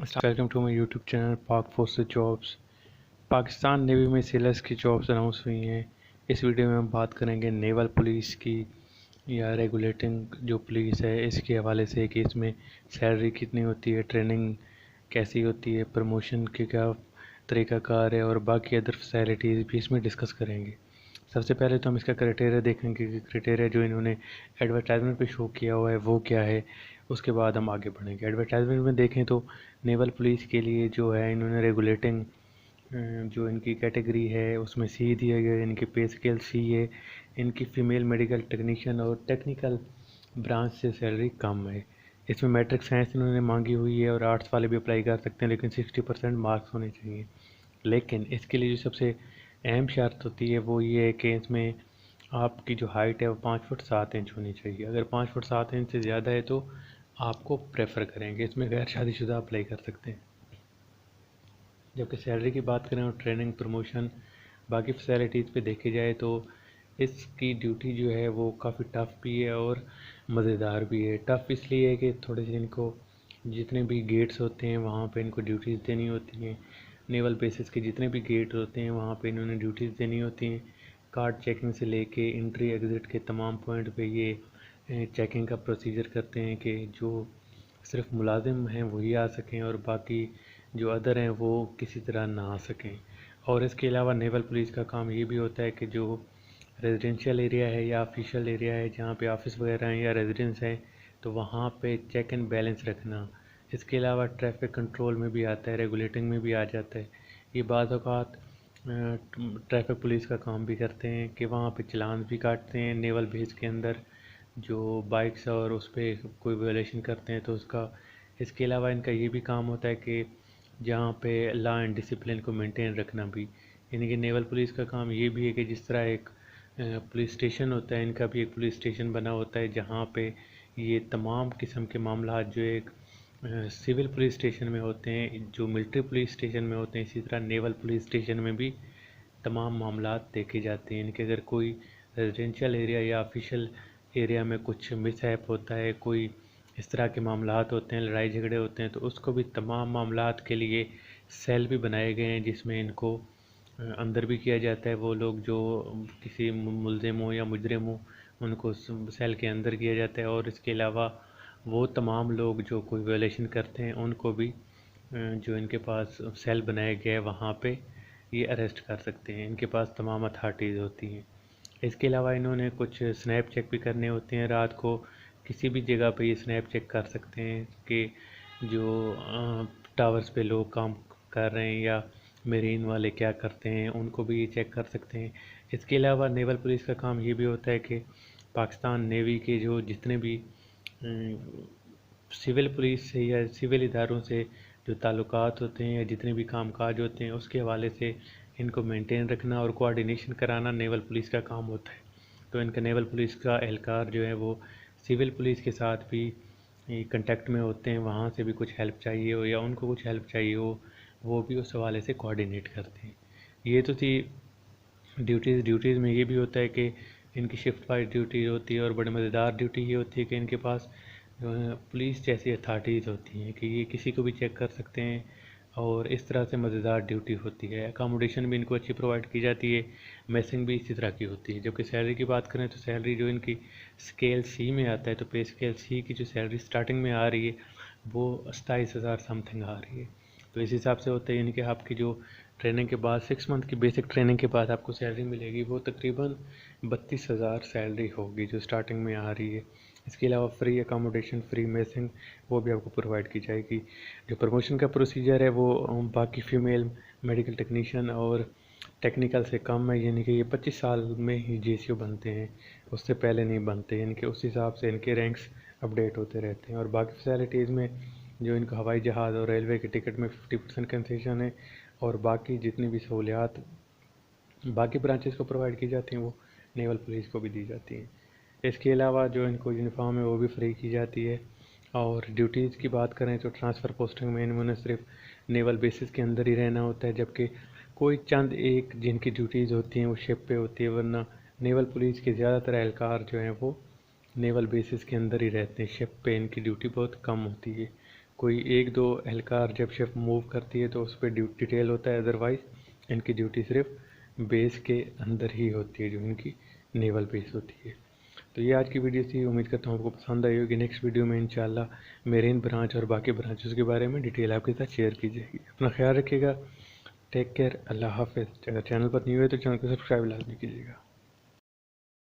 Welcome to my YouTube channel Pak forces jobs. Pakistan navy में sailors की jobs announce हुई हैं। इस वीडियो में हम बात करेंगे नेवल पुलिस की या रेगुलेटिंग जो पुलिस है इसके हवाले से कि इसमें सैलरी कितनी होती है, ट्रेनिंग कैसी होती है, प्रमोशन के क्या तरीक़ाकार है और बाकी अदर फैसिलिटीज़ भी इसमें डिस्कस करेंगे। सबसे पहले तो हम इसका क्राइटेरिया देखेंगे कि क्राइटेरिया जो इन्होंने एडवर्टाइजमेंट पे शो किया हुआ है वो क्या है। उसके बाद हम आगे बढ़ेंगे। एडवर्टाइजमेंट में देखें तो नेवल पुलिस के लिए जो है इन्होंने रेगुलेटिंग जो इनकी कैटेगरी है उसमें सी दिया गया है, इनकी पे स्केल सी है। इनकी फ़ीमेल मेडिकल टेक्नीशियन और टेक्निकल ब्रांच से सैलरी कम है। इसमें मैट्रिक साइंस इन्होंने मांगी हुई है और आर्ट्स वाले भी अप्लाई कर सकते हैं, लेकिन 60% मार्क्स होने चाहिए। लेकिन इसके लिए जो सबसे अहम शर्त होती है वो ये है कि इसमें आपकी जो हाइट है वो 5 फुट 7 इंच होनी चाहिए। अगर 5 फुट 7 इंच से ज़्यादा है तो आपको प्रेफर करेंगे। इसमें गैर शादीशुदा अप्लाई कर सकते हैं। जबकि सैलरी की बात करें और ट्रेनिंग, प्रमोशन, बाकी फैसिलिटीज़ पे देखे जाए तो इसकी ड्यूटी जो है वो काफ़ी टफ़ भी है और मज़ेदार भी है। टफ़ इसलिए है कि थोड़े से इनको जितने भी गेट्स होते हैं वहाँ पे इनको ड्यूटीज़ देनी होती हैं। नेवल बेसिस के जितने भी गेट होते हैं वहाँ पे इन्होंने ड्यूटीज़ देनी होती हैं। कार्ड चेकिंग से लेके एंट्री एग्ज़िट के तमाम पॉइंट पे ये चेकिंग का प्रोसीजर करते हैं कि जो सिर्फ मुलाजिम हैं वही आ सकें और बाकी जो अदर हैं वो किसी तरह ना आ सकें। और इसके अलावा नेवल पुलिस का काम ये भी होता है कि जो रेजिडेंशियल एरिया है या ऑफिशियल एरिया है जहाँ पे ऑफिस वगैरह हैं या रेजिडेंस है तो वहाँ पे चेक एंड बैलेंस रखना। इसके अलावा ट्रैफिक कंट्रोल में भी आता है, रेगुलेटिंग में भी आ जाता है। ये बाज़ औक़ात ट्रैफिक पुलिस का काम भी करते हैं कि वहाँ पे चालान भी काटते हैं नेवल बेस के अंदर जो बाइक्स और उस पर कोई वायलेशन करते हैं तो उसका। इसके अलावा इनका ये भी काम होता है कि जहाँ पे लॉ एंड डिसिप्लिन को मेंटेन रखना भी, यानी कि नेवल पुलिस का काम ये भी है कि जिस तरह एक पुलिस स्टेशन होता है, इनका भी एक पुलिस स्टेशन बना होता है जहाँ पे ये तमाम किस्म के मामला जो एक सिविल पुलिस स्टेशन में होते हैं, जो मिलिट्री पुलिस स्टेशन में होते हैं, इसी तरह नेवल पुलिस स्टेशन में भी तमाम मामला देखे जाते हैं। इनके अगर कोई रेजिडेंशियल एरिया या ऑफिशियल एरिया में कुछ मिसहैप होता है, कोई इस तरह के मामलात होते हैं, लड़ाई झगड़े होते हैं, तो उसको भी तमाम मामलात के लिए सेल भी बनाए गए हैं जिसमें इनको अंदर भी किया जाता है। वो लोग जो किसी मुलजिम हो या मुजरिम हो उनको सेल के अंदर किया जाता है और इसके अलावा वो तमाम लोग जो कोई वायलेशन करते हैं उनको भी जो इनके पास सेल बनाया गया है वहाँ पे ये अरेस्ट कर सकते हैं। इनके पास तमाम अथॉरिटीज़ होती हैं। इसके अलावा इन्होंने कुछ स्नैप चेक भी करने होते हैं रात को। किसी भी जगह पे ये स्नैप चेक कर सकते हैं कि जो टावर्स पे लोग काम कर रहे हैं या मेरीन वाले क्या करते हैं उनको भी ये चेक कर सकते हैं। इसके अलावा नेवल पुलिस का काम ये भी होता है कि पाकिस्तान नेवी के जो जितने भी सिविल पुलिस से या सिविल इदारों से जो ताल्लुकात होते हैं या जितने भी कामकाज होते हैं उसके हवाले से इनको मेंटेन रखना और कोऑर्डिनेशन कराना नेवल पुलिस का काम होता है। तो इनका नेवल पुलिस का एहलकार जो है वो सिविल पुलिस के साथ भी कांटेक्ट में होते हैं। वहाँ से भी कुछ हेल्प चाहिए हो या उनको कुछ हेल्प चाहिए हो वो भी उस हवाले से कोऑर्डिनेट करते हैं। ये तो थी ड्यूटीज़ में ये भी होता है कि इनकी शिफ्ट वाइज ड्यूटी होती है और बड़ी मज़ेदार ड्यूटी ये होती है कि इनके पास पुलिस जैसी अथॉरिटीज़ होती हैं कि ये किसी को भी चेक कर सकते हैं और इस तरह से मज़ेदार ड्यूटी होती है। अकामोडेशन भी इनको अच्छी प्रोवाइड की जाती है, मैसिंग भी इसी तरह की होती है। जबकि सैलरी की बात करें तो सैलरी जो इनकी स्केल सी में आता है तो पे स्केल सी की जो सैलरी स्टार्टिंग में आ रही है वो 27,000 समथिंग आ रही है। तो इस हिसाब से होता है यानी कि आपकी जो ट्रेनिंग के बाद 6 मंथ की बेसिक ट्रेनिंग के बाद आपको सैलरी मिलेगी वो तकरीबन 32,000 सैलरी होगी जो स्टार्टिंग में आ रही है। इसके अलावा फ्री अकामोडेशन, फ्री मेसिंग वो भी आपको प्रोवाइड की जाएगी। जो प्रमोशन का प्रोसीजर है वो बाकी फ़ीमेल मेडिकल टेक्नीशियन और टेक्निकल से कम है, यानी कि ये 25 साल में ही जेसीओ बनते हैं, उससे पहले नहीं बनते। यानी कि उस हिसाब से इनके रैंक्स अपडेट होते रहते हैं। और बाकी फैसिलिटीज़ में जो इनको हवाई जहाज़ और रेलवे के टिकट में 50% कंसेशन है और बाकी जितनी भी सहूलियात बाकी ब्रांचेस को प्रोवाइड की जाती हैं वो नेवल पुलिस को भी दी जाती हैं। इसके अलावा जो इनको यूनिफॉर्म है वो भी फ्री की जाती है। और ड्यूटीज़ की बात करें तो ट्रांसफ़र पोस्टिंग में इन्होंने सिर्फ नेवल बेसिस के अंदर ही रहना होता है, जबकि कोई चंद एक जिनकी ड्यूटीज़ होती हैं वो शिप पे होती है, वरना नेवल पुलिस के ज़्यादातर एहलकार जो हैं वो नेवल बेसिस के अंदर ही रहते हैं। शिप पे इनकी ड्यूटी बहुत कम होती है। کوئی ایک دو اہلکار جب شپ موو کرتی ہے تو اس پہ ڈیٹیل ہوتا ہے، ادروائز ان کی ڈیوٹی صرف بیس کے اندر ہی ہوتی ہے، جو ان کی نیول بیس ہوتی ہے۔ تو یہ آج کی ویڈیو تھی، امید کرتا ہوں آپ کو پسند آئی ہوگی۔ نیکسٹ ویڈیو میں انشاءاللہ میرین برانچ اور باقی برانچز کے بارے میں ڈیٹیل آپ کے ساتھ شیئر کی جائے گی۔ اپنا خیال رکھیے گا، ٹیک کیئر، اللہ حافظ۔ اگر چینل پر نیو ہے تو چینل کو سبسکرائب لازمی کیجیے گا۔